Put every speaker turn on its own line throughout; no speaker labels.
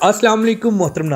अस्सलाम वालेकुम मोहतरम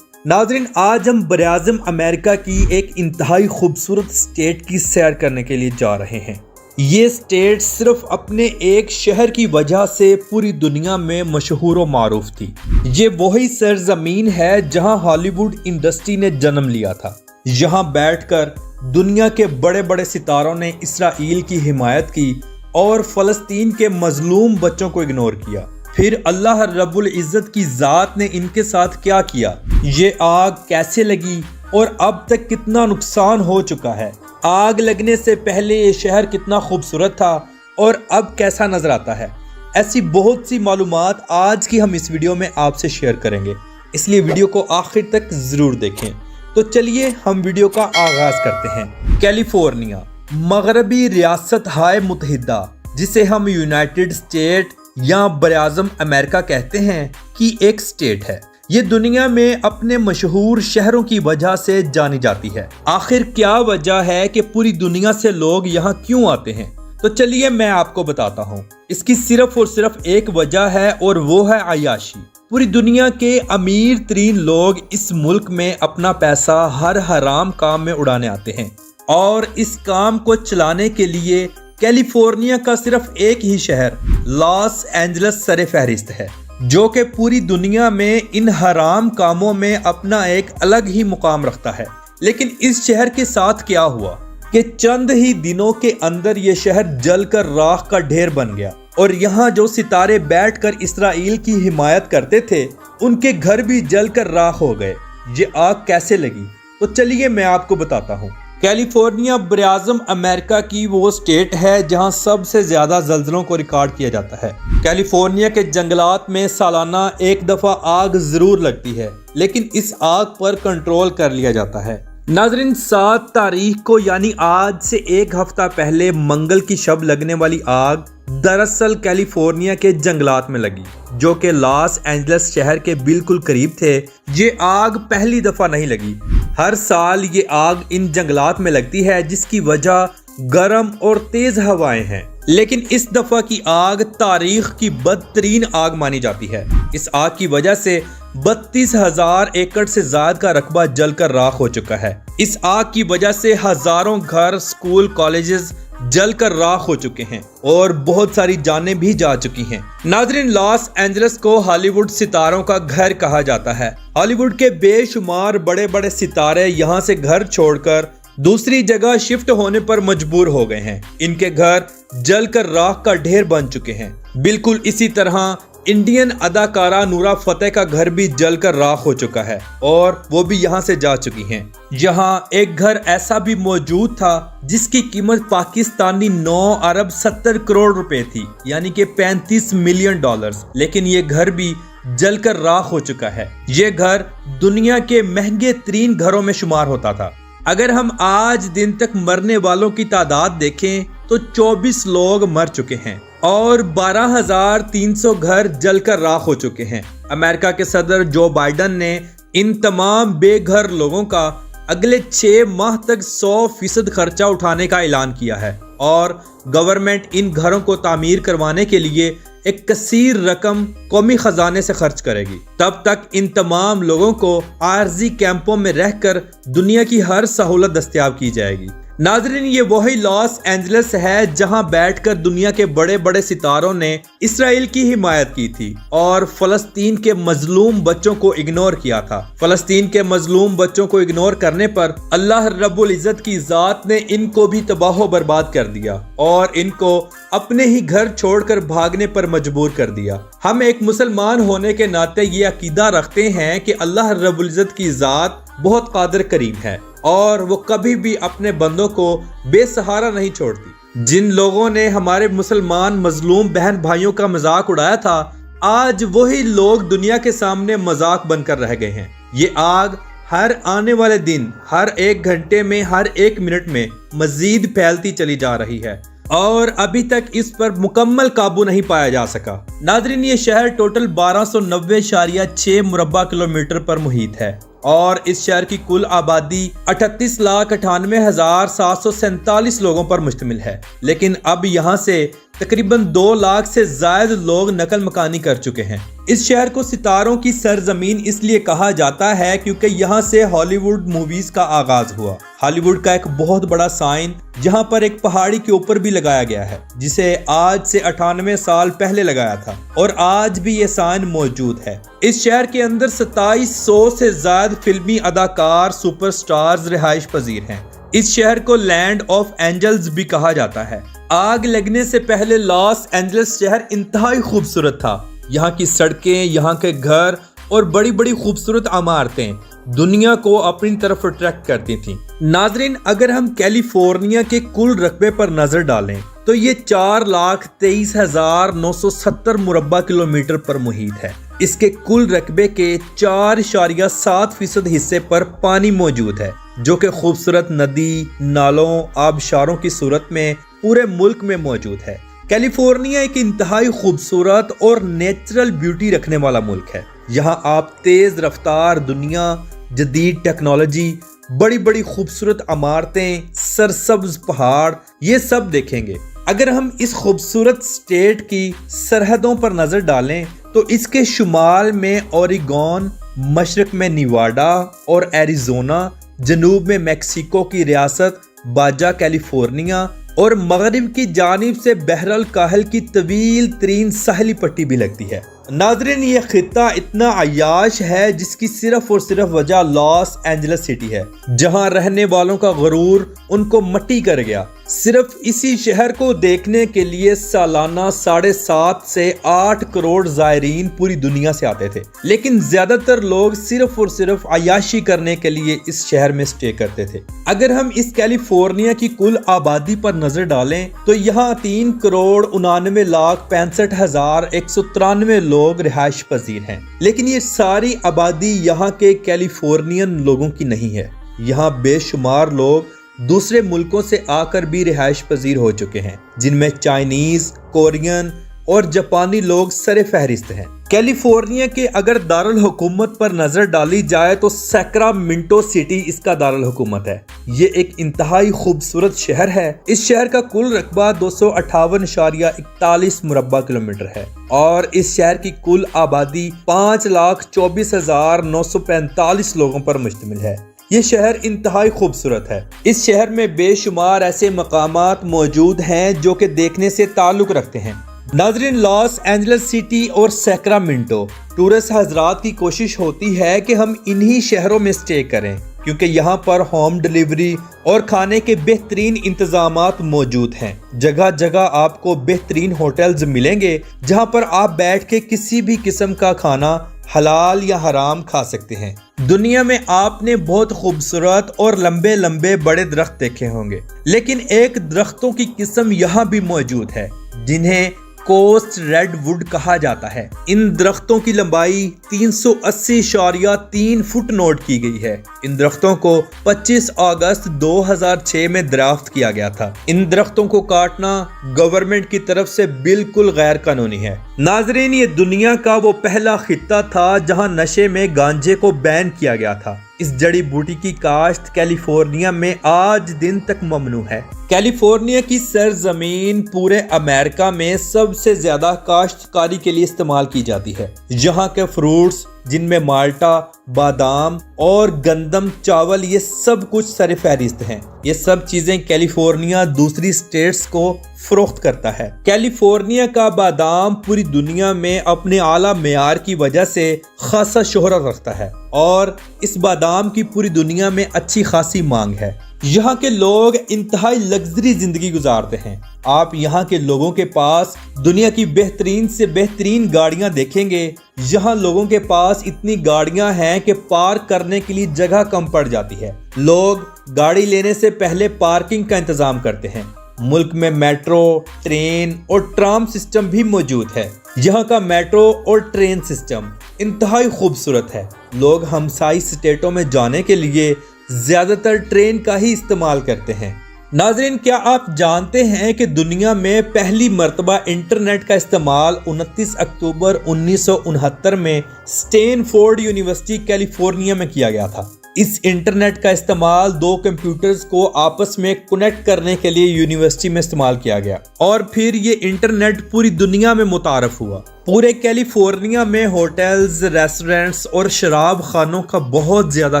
नाजरीन, आज हम बराज़म अमेरिका की एक इंतहाई खूबसूरत स्टेट की सैर करने के लिए जा रहे हैं। ये स्टेट सिर्फ अपने एक शहर की वजह से पूरी दुनिया में मशहूर व मारूफ थी। ये वही सरजमीन है जहां हॉलीवुड इंडस्ट्री ने जन्म लिया था। यहाँ बैठकर दुनिया के बड़े बड़े सितारों ने इसराइल की हिमायत की और फ़लस्तीन के मजलूम बच्चों को इग्नोर किया। फिर अल्लाह रब्बुल इज़्ज़त की ज़ात ने इनके साथ क्या किया, ये आग कैसे लगी और अब तक कितना नुकसान हो चुका है। आग लगने से पहले ये शहर कितना खूबसूरत था और अब कैसा नजर आता है। ऐसी बहुत सी मालूमात आज की हम इस वीडियो में आपसे शेयर करेंगे, इसलिए वीडियो को आखिर तक ज़रूर देखें। तो चलिए हम वीडियो का आगाज़ करते हैं। कैलिफोर्निया मगरबी रियासत हाय मुत्तहिदा, जिसे हम यूनाइटेड स्टेट या बराज़म अमेरिका कहते हैं, की एक स्टेट है। ये दुनिया में अपने मशहूर शहरों की वजह से जानी जाती है। आखिर क्या वजह है कि पूरी दुनिया से लोग यहाँ क्यों आते हैं, तो चलिए मैं आपको बताता हूँ। इसकी सिर्फ और सिर्फ एक वजह है और वो है अय्याशी। पूरी दुनिया के अमीर तरीन लोग इस मुल्क में अपना पैसा हर हराम काम में उड़ाने आते हैं और इस काम को चलाने के लिए कैलिफोर्निया का सिर्फ एक ही शहर लॉस एंजलस सरे फहरिस्त है, जो कि पूरी दुनिया में इन हराम कामों में अपना एक अलग ही मुकाम रखता है। लेकिन इस शहर के साथ क्या हुआ कि चंद ही दिनों के अंदर ये शहर जलकर राख का ढेर बन गया और यहाँ जो सितारे बैठकर इसराइल की हिमायत करते थे, उनके घर भी जलकर राख हो गए। ये आग कैसे लगी, तो चलिए मैं आपको बताता हूँ। कैलिफोर्निया बराज़म अमेरिका की वो स्टेट है जहां सबसे ज्यादा ज़ल्ज़लों को रिकॉर्ड किया जाता है। कैलिफोर्निया के जंगलात में सालाना एक दफा आग जरूर लगती है, लेकिन इस आग पर कंट्रोल कर लिया जाता है। नाज़रीन, 7 तारीख को यानी आज से एक हफ्ता पहले मंगल की शब लगने वाली आग दरअसल कैलिफोर्निया के जंगलात में लगी, जो कि लॉस एंजलस शहर के बिल्कुल करीब थे। ये आग पहली दफा नहीं लगी, हर साल ये आग इन जंगलात में लगती है, जिसकी वजह गर्म और तेज हवाएं हैं। लेकिन इस दफा की आग तारीख की बदतरीन आग मानी जाती है। इस आग की वजह से 32,000 एकड़ से ज्यादा का रकबा जलकर राख हो चुका है। इस आग की वजह से हजारों घर, स्कूल, कॉलेजेस जलकर राख हो चुके हैं और बहुत सारी जानें भी जा चुकी हैं। नाज़रीन, लॉस एंजलस को हॉलीवुड सितारों का घर कहा जाता है। हॉलीवुड के बेशुमार बड़े बड़े सितारे यहाँ से घर छोड़कर दूसरी जगह शिफ्ट होने पर मजबूर हो गए हैं। इनके घर जलकर राख का ढेर बन चुके हैं। बिल्कुल इसी तरह इंडियन अदाकारा नूरा फतेह का घर भी जलकर राख हो चुका है और वो भी यहाँ से जा चुकी हैं। यहाँ एक घर ऐसा भी मौजूद था जिसकी कीमत पाकिस्तानी 9 अरब 70 करोड़ रुपए थी, यानी कि 35 मिलियन डॉलर्स, लेकिन ये घर भी जलकर राख हो चुका है। ये घर दुनिया के महंगे तरीन घरों में शुमार होता था। अगर हम आज दिन तक मरने वालों की तादाद देखें तो 24 लोग मर चुके हैं और 12,300 घर जलकर राख हो चुके हैं। अमेरिका के सदर जो बाइडन ने इन तमाम बेघर लोगों का अगले 6 माह तक 100% खर्चा उठाने का ऐलान किया है और गवर्नमेंट इन घरों को तामीर करवाने के लिए एक कसीर रकम कौमी खजाने से खर्च करेगी। तब तक इन तमाम लोगों को आरजी कैंपों में रहकर दुनिया की हर सहूलत दस्तयाब की जाएगी। नाज़रीन, ये वही लॉस एंजलस है जहां बैठकर दुनिया के बड़े बड़े सितारों ने इसराइल की हिमायत की थी और फ़लस्तीन के मजलूम बच्चों को इग्नोर किया था। फ़लस्तीन के मजलूम बच्चों को इग्नोर करने पर अल्लाह रब्बुल इज़्ज़त की ज़ात ने इनको भी तबाह बर्बाद कर दिया और इनको अपने ही घर छोड़कर भागने पर मजबूर कर दिया। हम एक मुसलमान होने के नाते ये अकीदा रखते हैं कि अल्लाह रब्बुल इज़्ज़त की ज़ात बहुत कादिर करीम है और वो कभी भी अपने बंदों को बेसहारा नहीं छोड़ती। जिन लोगों ने हमारे मुसलमान मजलूम बहन भाइयों का मजाक उड़ाया था, आज वही लोग दुनिया के सामने मजाक बनकर रह गए हैं। ये आग हर आने वाले दिन, हर एक घंटे में, हर एक मिनट में मजीद फैलती चली जा रही है और अभी तक इस पर मुकम्मल काबू नहीं पाया जा सका। नाज़रीन, ये शहर टोटल 1290.6 मुरब्बा किलोमीटर पर मुहित है और इस शहर की कुल आबादी 38,98,747 लोगों पर मुश्तमिल है। लेकिन अब यहाँ से तकरीबन 2 लाख से ज्यादा लोग नकल मकानी कर चुके हैं। इस शहर को सितारों की सरजमीन इसलिए कहा जाता है क्योंकि यहाँ से हॉलीवुड मूवीज का आगाज हुआ। हॉलीवुड का एक बहुत बड़ा साइन जहाँ पर एक पहाड़ी के ऊपर भी लगाया गया है, जिसे आज से 98 साल पहले लगाया था और आज भी ये साइन मौजूद है। इस शहर के अंदर 2700 से ज्यादा फिल्मी अदाकार सुपरस्टार्स रिहाइश पजीर हैं। इस शहर को लैंड ऑफ एंजल्स भी कहा जाता है। आग लगने से पहले लॉस एंजल्स शहर इंतहाई खूबसूरत था। यहाँ की सड़कें, यहाँ के घर और बड़ी बड़ी खूबसूरत इमारतें दुनिया को अपनी तरफ अट्रैक्ट करती थीं। नाजरीन, अगर हम कैलिफोर्निया के कुल रकबे पर नजर डालें तो ये 4,23,970 मुरब्बा किलोमीटर पर मुहित है। इसके कुल रकबे के 4.7% हिस्से पर पानी मौजूद है, जो कि खूबसूरत नदी, नालों, आबशारों की सूरत में पूरे मुल्क में मौजूद है। कैलिफोर्निया एक इंतहाई खूबसूरत और नेचुरल ब्यूटी रखने वाला मुल्क है। यहाँ आप तेज रफ्तार दुनिया, जदीद टेक्नोलॉजी, बड़ी बड़ी खूबसूरत इमारतें, सरसब्ज पहाड़, ये सब देखेंगे। अगर हम इस खूबसूरत स्टेट की सरहदों पर नजर डालें तो इसके शुमाल में ओरेगॉन, मशरक में निवाडा और एरिजोना, जनूब में मैक्सिको की रियासत बाजा कैलिफोर्निया और मगरिब की जानिब से बहरल काहल की तवील तरीन साहली पट्टी भी लगती है। नाज़रीन, ये खित्ता इतना अयाश है जिसकी सिर्फ और सिर्फ वजह लॉस एंजल्स सिटी है, जहां रहने वालों का गरूर उनको मट्टी कर गया। सिर्फ इसी शहर को देखने के लिए सालाना 7.5 से 8 करोड़ ज़ायरीन पूरी दुनिया से आते थे, लेकिन ज्यादातर लोग सिर्फ और सिर्फ अयाशी करने के लिए इस शहर में स्टे करते थे। अगर हम इस कैलिफोर्निया की कुल आबादी पर नजर डालें तो यहाँ 3,99,65,193 लोग रिहाइश पजीर हैं, लेकिन ये सारी आबादी यहाँ के कैलिफोर्नियन लोगों की नहीं है। यहाँ बेशुमार लोग दूसरे मुल्कों से आकर भी रिहाइश पजीर हो चुके हैं, जिनमें चाइनीज, कोरियन और जापानी लोग सरे फहरिस्त हैं। कैलिफोर्निया के अगर दारुल हुकूमत पर नजर डाली जाए तो सैक्रामेंटो सिटी इसका दारुल हुकूमत है। ये एक इंतहाई खूबसूरत शहर है। इस शहर का कुल रकबा 258.41 मुरब्बा किलोमीटर है और इस शहर की कुल आबादी 5,24,945 लोगों पर मुश्तमिल है। ये शहर इंतहाई खूबसूरत है। इस शहर में बेशुमार ऐसे मकामात मौजूद हैं जो कि देखने से ताल्लुक रखते हैं। नाजरीन, लॉस एंजल्स सिटी और सैक्रामेंटो टूरिस्ट हजरात की कोशिश होती है कि हम इन्हीं शहरों में स्टे करें, क्योंकि यहाँ पर होम डिलीवरी और खाने के बेहतरीन इंतजामात मौजूद हैं। जगह जगह आपको बेहतरीन होटल्स मिलेंगे जहाँ पर आप बैठ के किसी भी किस्म का खाना हलाल या हराम खा सकते हैं। दुनिया में आपने बहुत खूबसूरत और लंबे लंबे बड़े दरख्त देखे होंगे, लेकिन एक दरख्तों की किस्म यहाँ भी मौजूद है जिन्हें कोस्ट रेड वुड कहा जाता है। इन दरख्तों की लंबाई 380.3 फुट नोट की गई है। इन दरख्तों को 25 अगस्त 2006 में दराफ्त किया गया था। इन दरख्तों को काटना गवर्नमेंट की तरफ से बिल्कुल गैर कानूनी है। नाजरीन, ये दुनिया का वो पहला खित्ता था जहां नशे में गांजे को बैन किया गया था। इस जड़ी बूटी की काश्त कैलिफोर्निया में आज दिन तक ममनू है। कैलिफोर्निया की सरजमीन पूरे अमेरिका में सबसे ज्यादा काश्तकारी के लिए इस्तेमाल की जाती है। यहाँ के फ्रूट्स जिनमें माल्टा, बादाम और गंदम, चावल, ये सब कुछ सरे फहरिस्त हैं। ये सब चीजें कैलिफोर्निया दूसरी स्टेट्स को फरोख्त करता है। कैलिफोर्निया का बादाम पूरी दुनिया में अपने आला मेयार की वजह से खासा शोहरत रखता है और इस बादाम की पूरी दुनिया में अच्छी खासी मांग है। यहाँ के लोग इंतहाई लग्जरी जिंदगी गुजारते हैं। आप यहाँ के लोगों के पास दुनिया की बेहतरीन से बेहतरीन गाड़ियाँ देखेंगे। यहाँ लोगों के पास इतनी गाड़ियाँ हैं कि पार्क करने के लिए जगह कम पड़ जाती है। लोग गाड़ी लेने से पहले पार्किंग का इंतजाम करते हैं। मुल्क में मेट्रो, ट्रेन और ट्राम सिस्टम भी मौजूद है। यहाँ का मेट्रो और ट्रेन सिस्टम इंतहाई खूबसूरत है। लोग हमसाई स्टेटों में जाने के लिए ज्यादातर ट्रेन का ही इस्तेमाल करते हैं। नाजरीन, क्या आप जानते हैं कि दुनिया में पहली मर्तबा इंटरनेट का इस्तेमाल 29 अक्टूबर 1969 में स्टैनफोर्ड यूनिवर्सिटी कैलिफोर्निया में किया गया था। اس انٹرنیٹ کا استعمال 2 کمپیوٹرز کو آپس میں کنیکٹ کرنے کے لیے یونیورسٹی میں استعمال کیا گیا اور پھر یہ انٹرنیٹ پوری دنیا میں متعارف ہوا۔ پورے کیلیفورنیا میں ہوٹلز، ریسٹورنٹس اور شراب خانوں کا بہت زیادہ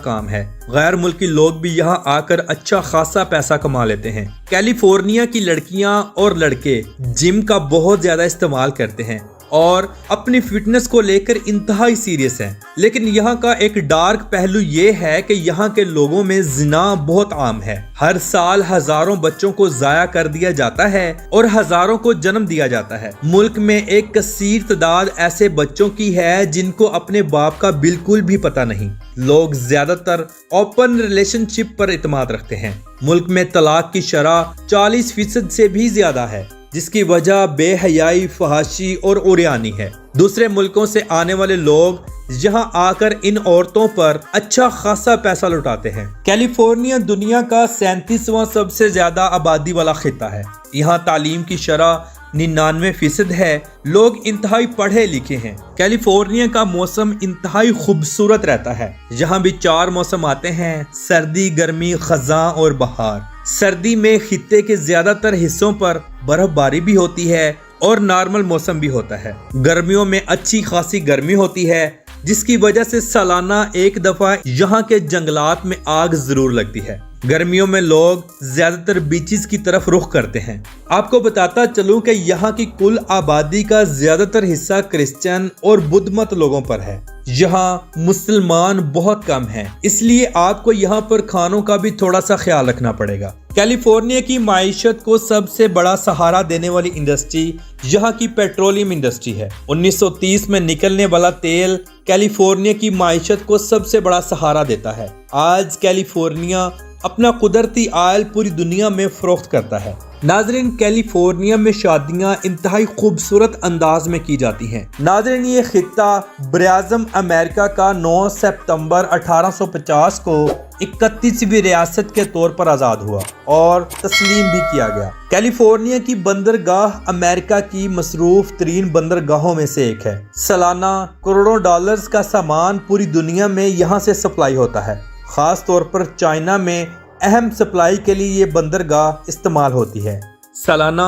کام ہے۔ غیر ملکی لوگ بھی یہاں آ کر اچھا خاصا پیسہ کما لیتے ہیں۔ کیلیفورنیا کی لڑکیاں اور لڑکے جم کا بہت زیادہ استعمال کرتے ہیں اور اپنی فٹنس کو لے کر انتہائی سیریس ہیں، لیکن یہاں کا ایک ڈارک پہلو یہ ہے کہ یہاں کے لوگوں میں زنا بہت عام ہے۔ ہر سال ہزاروں بچوں کو ضائع کر دیا جاتا ہے اور ہزاروں کو جنم دیا جاتا ہے۔ ملک میں ایک کثیر تعداد ایسے بچوں کی ہے جن کو اپنے باپ کا بالکل بھی پتہ نہیں۔ لوگ زیادہ تر اوپن ریلیشن شپ پر اعتماد رکھتے ہیں۔ ملک میں طلاق کی شرح 40% سے بھی زیادہ ہے، جس کی وجہ بے حیائی، فحاشی اور عریانی ہے۔ دوسرے ملکوں سے آنے والے لوگ یہاں آ کر ان عورتوں پر اچھا خاصا پیسہ لٹاتے ہیں۔ کیلیفورنیا دنیا کا 37واں سب سے زیادہ آبادی والا خطہ ہے۔ یہاں تعلیم کی شرح 99% ہے۔ لوگ انتہائی پڑھے لکھے ہیں۔ کیلیفورنیا کا موسم انتہائی خوبصورت رہتا ہے۔ یہاں بھی 4 موسم آتے ہیں: سردی، گرمی، خزاں اور بہار۔ سردی میں خطے کے زیادہ تر حصوں پر برف باری بھی ہوتی ہے اور نارمل موسم بھی ہوتا ہے۔ گرمیوں میں اچھی خاصی گرمی ہوتی ہے، جس کی وجہ سے سالانہ ایک دفعہ یہاں کے جنگلات میں آگ ضرور لگتی ہے۔ گرمیوں میں لوگ زیادہ تر بیچز کی طرف رخ کرتے ہیں۔ آپ کو بتاتا چلوں کہ یہاں کی کل آبادی کا زیادہ تر حصہ کرسچن اور بدھ مت لوگوں پر ہے۔ یہاں مسلمان بہت کم ہیں، اس لیے آپ کو یہاں پر کھانوں کا بھی تھوڑا سا خیال رکھنا پڑے گا۔ کیلیفورنیا کی معیشت کو سب سے بڑا سہارا دینے والی انڈسٹری یہاں کی پیٹرولیم انڈسٹری ہے۔ 1930 میں نکلنے والا تیل کیلیفورنیا کی معیشت کو سب سے بڑا سہارا دیتا ہے۔ آج کیلیفورنیا اپنا قدرتی آئل پوری دنیا میں فروخت کرتا ہے۔ ناظرین، کیلیفورنیا میں شادیاں انتہائی خوبصورت انداز میں کی جاتی ہیں۔ ناظرین، یہ خطہ براعظم امریکہ کا 9 ستمبر 1850 کو 31ویں ریاست کے طور پر آزاد ہوا اور تسلیم بھی کیا گیا۔ کیلیفورنیا کی بندرگاہ امریکہ کی مصروف ترین بندرگاہوں میں سے ایک ہے۔ سالانہ کروڑوں ڈالرز کا سامان پوری دنیا میں یہاں سے سپلائی ہوتا ہے۔ خاص طور پر چائنا میں اہم سپلائی کے لیے یہ بندرگاہ استعمال ہوتی ہے۔ سالانہ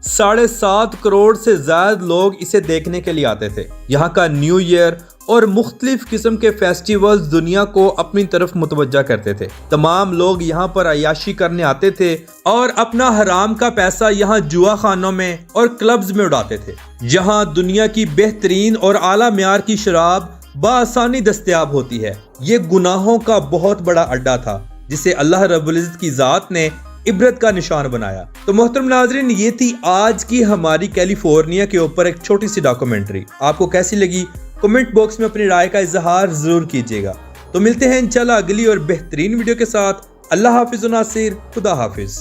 7.5 کروڑ سے زائد لوگ اسے دیکھنے کے لیے آتے تھے۔ یہاں کا نیو ایئر اور مختلف قسم کے فیسٹیولز دنیا کو اپنی طرف متوجہ کرتے تھے۔ تمام لوگ یہاں پر عیاشی کرنے آتے تھے اور اپنا حرام کا پیسہ یہاں جوا خانوں میں اور کلبز میں اڑاتے تھے۔ یہاں دنیا کی بہترین اور اعلیٰ معیار کی شراب بآسانی دستیاب ہوتی ہے۔ یہ گناہوں کا بہت بڑا اڈا تھا جسے اللہ رب العزت کی ذات نے عبرت کا نشان بنایا۔ تو محترم ناظرین، یہ تھی آج کی ہماری کیلیفورنیا کے اوپر ایک چھوٹی سی ڈاکومنٹری۔ آپ کو کیسی لگی؟ کمنٹ باکس میں اپنی رائے کا اظہار ضرور کیجیے گا۔ تو ملتے ہیں انشاءاللہ اگلی اور بہترین ویڈیو کے ساتھ۔ اللہ حافظ و ناصر، خدا حافظ۔